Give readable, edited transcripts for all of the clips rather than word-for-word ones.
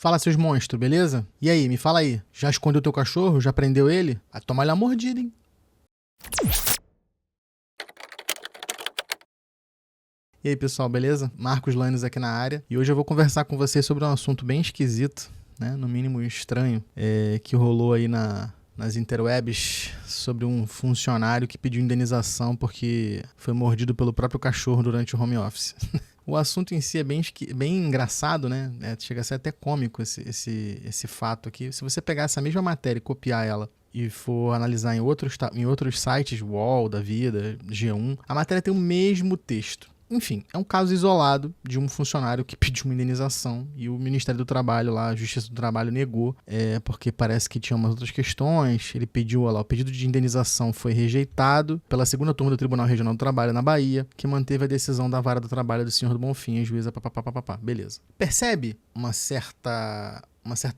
Fala, seus monstros, beleza? E aí, me fala aí, já escondeu teu cachorro? Já prendeu ele? Vai tomar ele uma mordida, hein? E aí, pessoal, beleza? Marcos Lanes aqui na área. E hoje eu vou conversar com vocês sobre um assunto bem esquisito, né? No mínimo estranho, que rolou aí nas interwebs sobre um funcionário que pediu indenização porque foi mordido pelo próprio cachorro durante o home office. O assunto em si é bem engraçado, né? Chega a ser até cômico esse fato aqui. Se você pegar essa mesma matéria e copiar ela e for analisar em outros sites, UOL, da Vida, G1, a matéria tem o mesmo texto. Enfim, é um caso isolado de um funcionário que pediu uma indenização e o Ministério do Trabalho lá, a Justiça do Trabalho negou, porque parece que tinha umas outras questões. Ele pediu lá, o pedido de indenização foi rejeitado pela segunda turma do Tribunal Regional do Trabalho na Bahia, que manteve a decisão da Vara do Trabalho do Senhor do Bonfim, a juíza papapá. Beleza. Percebe uma certa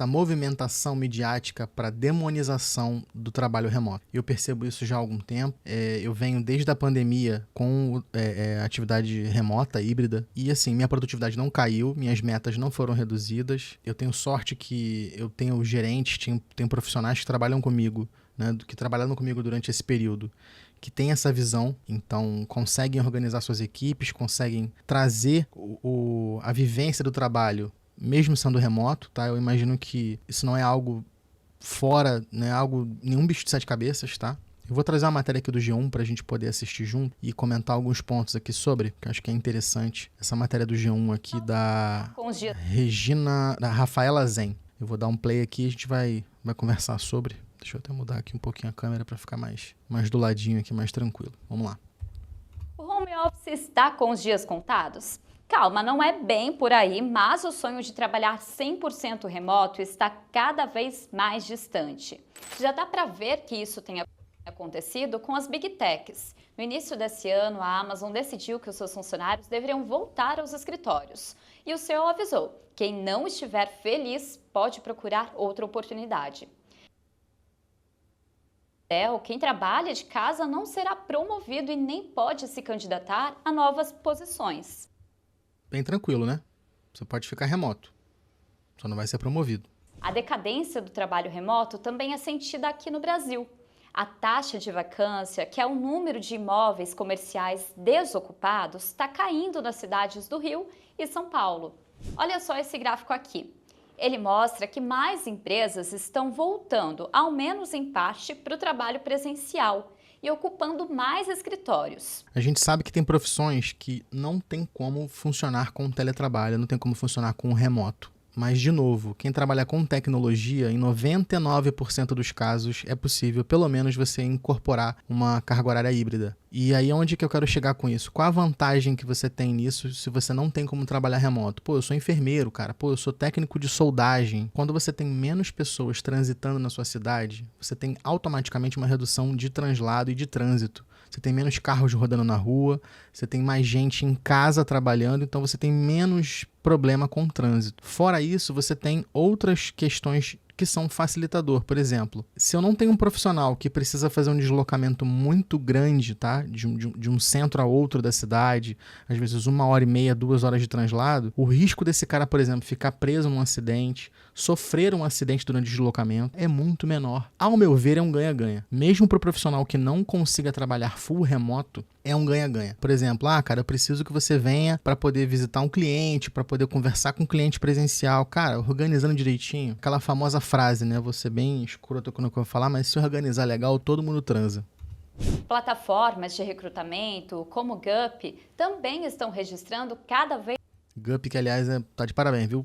movimentação midiática para demonização do trabalho remoto. Eu percebo isso já há algum tempo. Eu venho desde a pandemia com atividade remota, híbrida, e assim, minha produtividade não caiu, minhas metas não foram reduzidas. Eu tenho sorte que eu tenho gerentes, tenho profissionais que trabalham comigo, né, que trabalharam comigo durante esse período, que tem essa visão, então conseguem organizar suas equipes, conseguem trazer a vivência do trabalho mesmo sendo remoto, tá? Eu imagino que isso não é algo fora, não é algo, nenhum bicho de sete cabeças, tá? Eu vou trazer uma matéria aqui do G1 pra gente poder assistir junto e comentar alguns pontos aqui sobre, que eu acho que é interessante. Essa matéria do G1 aqui da Rafaela Zen. Eu vou dar um play aqui e a gente vai conversar sobre. Deixa eu até mudar aqui um pouquinho a câmera pra ficar mais do ladinho aqui, mais tranquilo. Vamos lá. O home office está com os dias contados? Calma, não é bem por aí, mas o sonho de trabalhar 100% remoto está cada vez mais distante. Já dá para ver que isso tem acontecido com as Big Techs. No início desse ano, a Amazon decidiu que os seus funcionários deveriam voltar aos escritórios. E o CEO avisou, quem não estiver feliz pode procurar outra oportunidade. Quem trabalha de casa não será promovido e nem pode se candidatar a novas posições. Bem tranquilo, né? Você pode ficar remoto, só não vai ser promovido. A decadência do trabalho remoto também é sentida aqui no Brasil. A taxa de vacância, que é o número de imóveis comerciais desocupados, está caindo nas cidades do Rio e São Paulo. Olha só esse gráfico aqui. Ele mostra que mais empresas estão voltando, ao menos em parte, para o trabalho presencial e ocupando mais escritórios. A gente sabe que tem profissões que não tem como funcionar com teletrabalho, não tem como funcionar com remoto. Mas, de novo, quem trabalha com tecnologia, em 99% dos casos, é possível, pelo menos, você incorporar uma carga horária híbrida. E aí, onde que eu quero chegar com isso? Qual a vantagem que você tem nisso se você não tem como trabalhar remoto? Pô, eu sou enfermeiro, cara. Pô, eu sou técnico de soldagem. Quando você tem menos pessoas transitando na sua cidade, você tem automaticamente uma redução de translado e de trânsito. Você tem menos carros rodando na rua, você tem mais gente em casa trabalhando, então você tem menos problema com o trânsito. Fora isso, você tem outras questões que são facilitador. Por exemplo, se eu não tenho um profissional que precisa fazer um deslocamento muito grande, tá? De um centro a outro da cidade, às vezes 1h30, 2 horas de translado, o risco desse cara, por exemplo, ficar preso num acidente, sofrer um acidente durante o deslocamento é muito menor. Ao meu ver, é um ganha-ganha. Mesmo para o profissional que não consiga trabalhar full remoto, é um ganha-ganha. Por exemplo, cara, eu preciso que você venha para poder visitar um cliente, para poder conversar com um cliente presencial. Cara, organizando direitinho. Aquela famosa frase, né? Vou ser bem escroto quando eu vou falar, mas se organizar legal, todo mundo transa. Plataformas de recrutamento, como o Gup, também estão registrando cada vez Gup, que aliás, tá de parabéns, viu?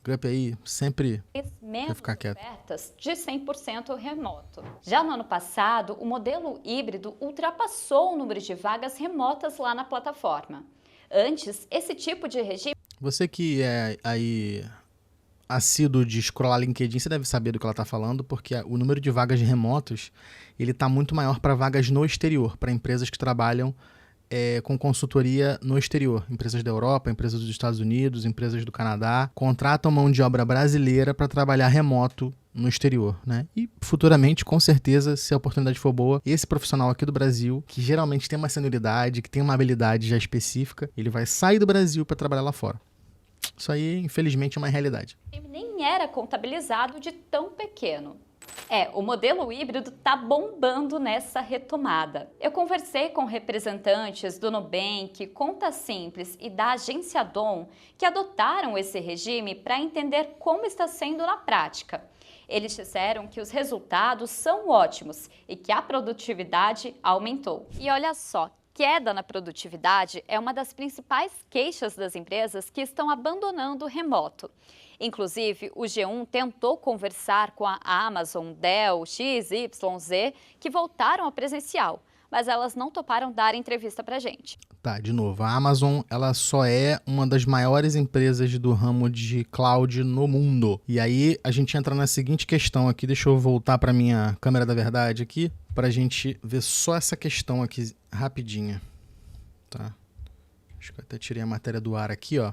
Gup aí, sempre menos ficar quieto. ofertas de 100% remoto. Já no ano passado, o modelo híbrido ultrapassou o número de vagas remotas lá na plataforma. Antes, esse tipo de regime... Você que é aí assíduo de scrollar LinkedIn, você deve saber do que ela está falando, porque o número de vagas remotos ele está muito maior para vagas no exterior, para empresas que trabalham com consultoria no exterior. Empresas da Europa, empresas dos Estados Unidos, empresas do Canadá, contratam mão de obra brasileira para trabalhar remoto no exterior, né? E futuramente, com certeza, se a oportunidade for boa, esse profissional aqui do Brasil, que geralmente tem uma senioridade, que tem uma habilidade já específica, ele vai sair do Brasil para trabalhar lá fora. Isso aí, infelizmente, é uma realidade. E nem era contabilizado de tão pequeno. O modelo híbrido está bombando nessa retomada. Eu conversei com representantes do Nubank, Conta Simples e da Agência Dom que adotaram esse regime para entender como está sendo na prática. Eles disseram que os resultados são ótimos e que a produtividade aumentou. E olha só, queda na produtividade é uma das principais queixas das empresas que estão abandonando o remoto. Inclusive, o G1 tentou conversar com a Amazon, Dell, XYZ, que voltaram ao presencial, mas elas não toparam dar entrevista pra gente. Tá, de novo, a Amazon, ela só é uma das maiores empresas do ramo de cloud no mundo. E aí, a gente entra na seguinte questão aqui, deixa eu voltar pra minha câmera da verdade aqui, pra gente ver só essa questão aqui rapidinha, tá? Acho que eu até tirei a matéria do ar aqui, ó.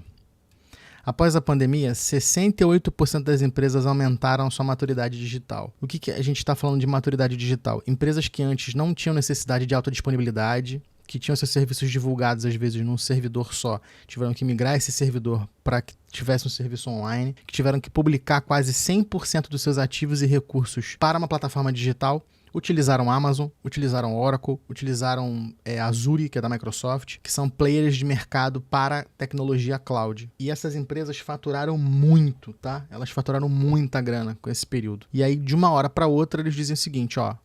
Após a pandemia, 68% das empresas aumentaram sua maturidade digital. O que a gente está falando de maturidade digital? Empresas que antes não tinham necessidade de alta disponibilidade, que tinham seus serviços divulgados às vezes num servidor só, tiveram que migrar esse servidor para que tivesse um serviço online, que tiveram que publicar quase 100% dos seus ativos e recursos para uma plataforma digital. Utilizaram Amazon, utilizaram Oracle, utilizaram Azure, que é da Microsoft, que são players de mercado para tecnologia cloud. E essas empresas faturaram muito, tá? Elas faturaram muita grana com esse período. E aí, de uma hora para outra, eles dizem o seguinte, ó,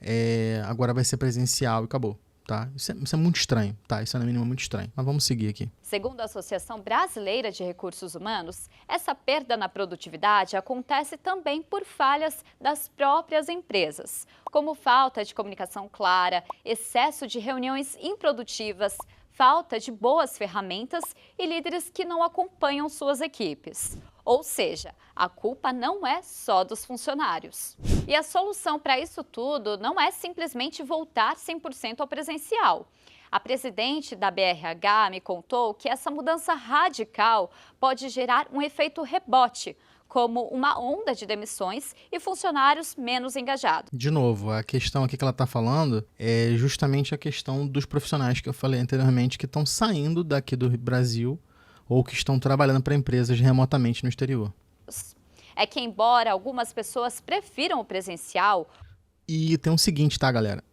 agora vai ser presencial e acabou. Tá? Isso é muito estranho, tá? Isso é, no mínimo, muito estranho. Mas vamos seguir aqui. Segundo a Associação Brasileira de Recursos Humanos, essa perda na produtividade acontece também por falhas das próprias empresas, como falta de comunicação clara, excesso de reuniões improdutivas, falta de boas ferramentas e líderes que não acompanham suas equipes. Ou seja, a culpa não é só dos funcionários. E a solução para isso tudo não é simplesmente voltar 100% ao presencial. A presidente da BRH me contou que essa mudança radical pode gerar um efeito rebote, como uma onda de demissões e funcionários menos engajados. De novo, a questão aqui que ela está falando é justamente a questão dos profissionais que eu falei anteriormente que estão saindo daqui do Brasil ou que estão trabalhando para empresas remotamente no exterior. É que, embora algumas pessoas prefiram o presencial... E tem o seguinte, tá, galera?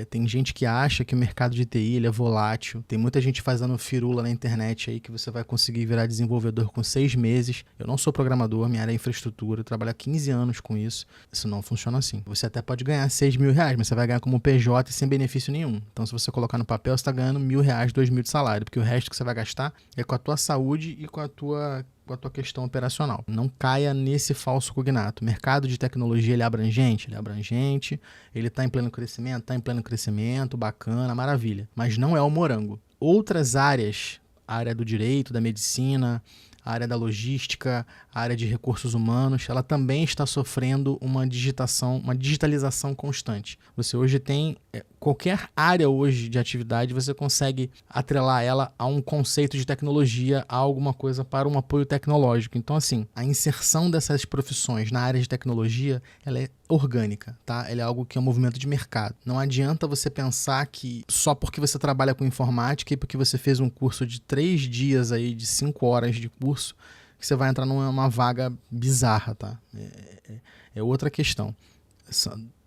Tem gente que acha que o mercado de TI ele é volátil. Tem muita gente fazendo firula na internet aí que você vai conseguir virar desenvolvedor com 6 meses. Eu não sou programador, minha área é infraestrutura. Eu trabalho há 15 anos com isso. Isso não funciona assim. Você até pode ganhar 6 mil reais, mas você vai ganhar como PJ e sem benefício nenhum. Então, se você colocar no papel, você está ganhando R$1.000, R$2.000 de salário. Porque o resto que você vai gastar é com a tua saúde e com a tua questão operacional. Não caia nesse falso cognato. O mercado de tecnologia ele é abrangente? Ele é abrangente, ele está em pleno crescimento? Está em pleno crescimento, bacana, maravilha. Mas não é o morango. Outras áreas, a área do direito, da medicina, a área da logística, a área de recursos humanos, ela também está sofrendo uma digitalização constante. Você hoje tem, qualquer área hoje de atividade, você consegue atrelar ela a um conceito de tecnologia, a alguma coisa para um apoio tecnológico. Então, assim, a inserção dessas profissões na área de tecnologia, ela é orgânica, tá? Ela é algo que é um movimento de mercado. Não adianta você pensar que só porque você trabalha com informática e porque você fez um curso de 3 dias aí, de 5 horas de curso, que você vai entrar numa vaga bizarra, tá? É outra questão.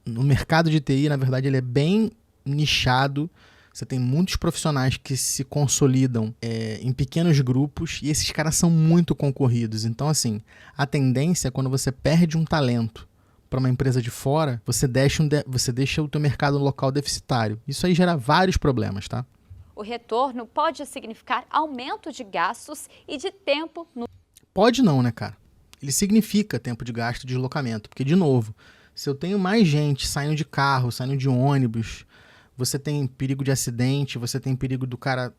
No mercado de TI, na verdade, ele é bem nichado. Você tem muitos profissionais que se consolidam em pequenos grupos e esses caras são muito concorridos. Então, assim, a tendência é quando você perde um talento para uma empresa de fora, você deixa o teu mercado local deficitário. Isso aí gera vários problemas, tá? O retorno pode significar aumento de gastos e de tempo no... Pode não, né, cara? Ele significa tempo de gasto e deslocamento, porque, de novo, se eu tenho mais gente saindo de carro, saindo de ônibus, você tem perigo de acidente, você tem perigo do cara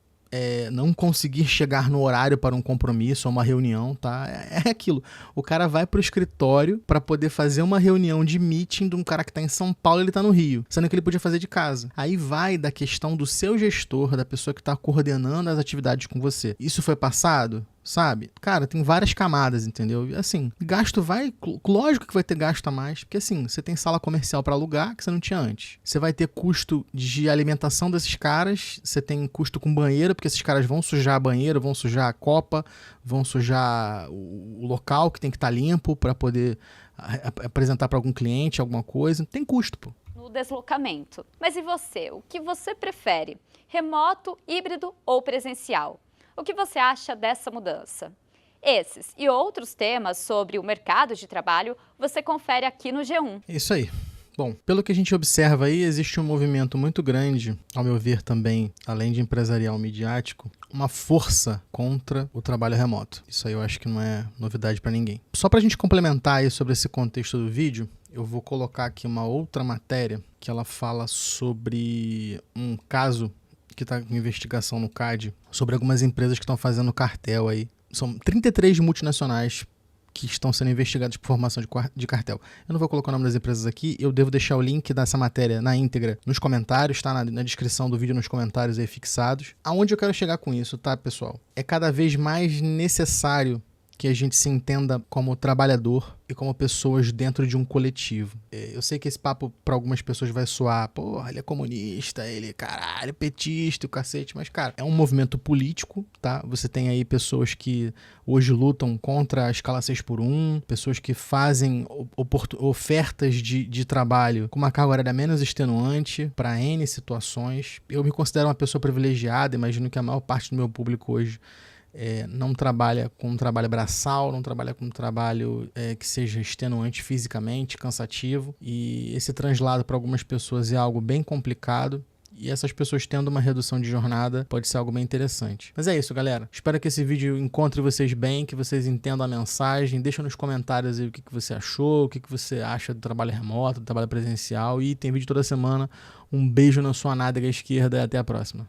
não conseguir chegar no horário para um compromisso ou uma reunião, tá? É aquilo. O cara vai pro escritório para poder fazer uma reunião de meeting de um cara que tá em São Paulo e ele tá no Rio, sendo que ele podia fazer de casa. Aí vai da questão do seu gestor, da pessoa que tá coordenando as atividades com você. Isso foi passado? sabe? Cara, tem várias camadas, entendeu? E assim, gasto lógico que vai ter gasto a mais, porque assim, você tem sala comercial para alugar que você não tinha antes. Você vai ter custo de alimentação desses caras, você tem custo com banheiro, porque esses caras vão sujar banheiro, vão sujar a copa, vão sujar o local que tem que estar limpo para poder apresentar para algum cliente alguma coisa. Tem custo, pô. No deslocamento. Mas e você? O que você prefere? Remoto, híbrido ou presencial? O que você acha dessa mudança? Esses e outros temas sobre o mercado de trabalho você confere aqui no G1. Isso aí. Bom, pelo que a gente observa aí, existe um movimento muito grande, ao meu ver também, além de empresarial midiático, uma força contra o trabalho remoto. Isso aí eu acho que não é novidade para ninguém. Só para a gente complementar aí sobre esse contexto do vídeo, eu vou colocar aqui uma outra matéria que ela fala sobre um caso que está em investigação no CAD, sobre algumas empresas que estão fazendo cartel aí. São 33 multinacionais que estão sendo investigadas por formação de cartel. Eu não vou colocar o nome das empresas aqui, eu devo deixar o link dessa matéria na íntegra nos comentários, tá? Na descrição do vídeo, nos comentários aí fixados. Aonde eu quero chegar com isso, tá, pessoal? É cada vez mais necessário que a gente se entenda como trabalhador e como pessoas dentro de um coletivo. Eu sei que esse papo para algumas pessoas vai soar, porra, ele é comunista, ele, caralho, petista, o cacete, mas, cara, é um movimento político, tá? Você tem aí pessoas que hoje lutam contra a escala 6x1, pessoas que fazem ofertas de trabalho com uma carga horária menos extenuante para N situações. Eu me considero uma pessoa privilegiada, imagino que a maior parte do meu público hoje não trabalha com um trabalho braçal, não trabalha com um trabalho que seja extenuante fisicamente, cansativo, e esse translado para algumas pessoas é algo bem complicado, e essas pessoas tendo uma redução de jornada pode ser algo bem interessante. Mas é isso, galera. Espero que esse vídeo encontre vocês bem, que vocês entendam a mensagem. Deixa nos comentários aí o que você achou, o que você acha do trabalho remoto, do trabalho presencial, e tem vídeo toda semana. Um beijo na sua nádega esquerda e até a próxima.